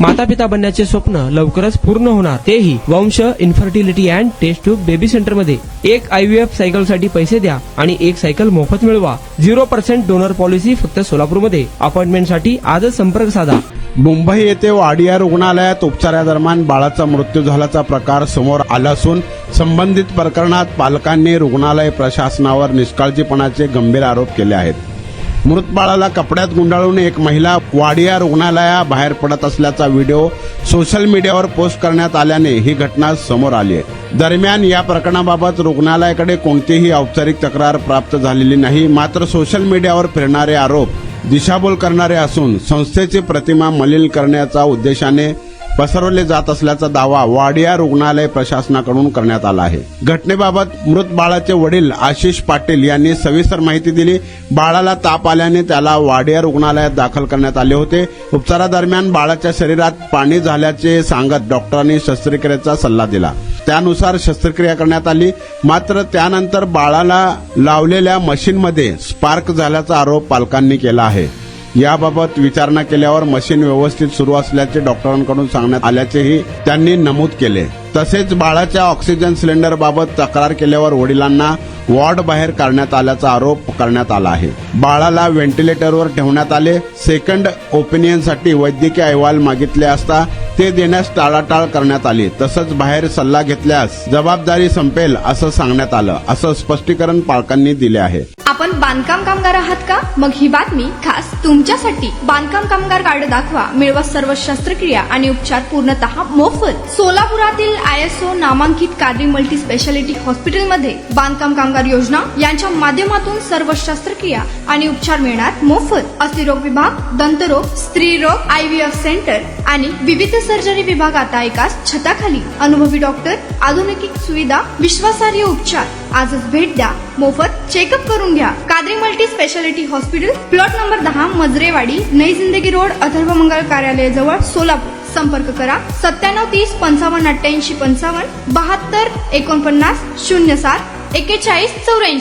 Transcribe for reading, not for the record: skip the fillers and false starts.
माता पिता बनण्याचे स्वप्न लवकरच पूर्ण होणार, तेही Vansh infertility and test tube baby centre मध्ये। एक IVF सायकल साठी पैसे द्या आणि एक सायकल मोफत मिळवा। 0% डोनर पॉलिसी फक्त सोलापूरमध्ये। अपॉइंटमेंट साठी आजच संपर्क साधा। मुंबई येथे वाडिया रुग्णालयात उपचारादरम्यान बाळाचा मृत्यू झाल्याचा प्रकार समोर आला असून संबंधित प्रकरणात पालकांनी रुग्णालय प्रशासनावर निष्काळजीपणाचे गंभीर आरोप केले आहेत। मृत बाळाला कपड्यात गुंडाळून एक महिला वाडिया रुग्णालयाबाहेर पडत असल्याचा व्हिडिओ सोशल मीडियावर पोस्ट करण्यात आल्याने ही घटना समोर आली आहे। दरम्यान या प्रकरणाबाबत रुग्णालयाकडे कोणतीही औपचारिक तक्रार प्राप्त झालेली नाही। मात्र सोशल मीडियावर फिरणारे आरोप दिशाभूल करणारे असून संस्थेची प्रतिमा मलिन करण्याच्या उद्देशाने पसरवले जात असल्याचा दावा वाडिया रुग्णालय प्रशासनाकडून करण्यात आला आहे। घटनेबाबत मृत बाळाचे वडील आशिष पाटील यांनी सविस्तर माहिती दिली। बाळाला ताप आल्याने त्याला वाडिया रुग्णालयात दाखल करण्यात आले होते। उपचारादरम्यान बाळाच्या शरीरात पाणी झाल्याचे सांगत डॉक्टरांनी शस्त्रक्रियेचा सल्ला दिला। त्यानुसार शस्त्रक्रिया करण्यात आली। मात्र त्यानंतर बाळाला लावलेल्या मशीनमध्ये स्पार्क झाल्याचा आरोप पालकांनी केला आहे। याबाबत विचारणा केल्यावर मशीन व्यवस्थित सुरू असल्याचे डॉक्टरांकडून सांगण्यात आल्याचेही त्यांनी नमूद केले। तसेच बाळाच्या ऑक्सिजन सिलेंडर बाबत तक्रार केल्यावर वडिलांना वॉर्ड बाहेर काढण्यात आल्याचा आरोप करण्यात आला आहे। बाळाला व्हेंटिलेटरवर ठेवण्यात आले। सेकंड ओपिनियनसाठी वैद्यकीय अहवाल मागितले असता ते देण्यास टाळाटाळ करण्यात आली। तसंच बाहेर सल्ला घेतल्यास जबाबदारी संपेल असं सांगण्यात आलं, असं स्पष्टीकरण पालकांनी दिले आहे। आपण बांधकाम कामगार आहात का? मग ही बातमी खास तुमच्यासाठी। बांधकाम कामगार कार्ड दाखवा, मिळवा सर्व शस्त्रक्रिया आणि उपचार पूर्णतः मोफत। सोलापुरातील ISO नामांकित कादरी मल्टी स्पेशालिटी हॉस्पिटलमध्ये बांधकाम कामगार योजना यांच्या माध्यमातून सर्व शस्त्रक्रिया आणि उपचार मिळणार मोफत। अस्थिरोग विभाग, दंतरोग, स्त्रीरोग, IVF सेंटर आणि विविध सर्जरी विभाग आता एकाच छताखाली। अनुभवी डॉक्टर, आधुनिक सुविधा, विश्वासार्ह उपचार। आजच भेट द्या, मोफत चेकअप करून घ्या। Qadri multi speciality hospital, plot number 10, Majrewadi, नई जिंदगी रोड, अथर्व मंगल कार्यालय जवळ, सोलापूर। संपर्क करा 9730 55 88 55 72 49 07 41 84।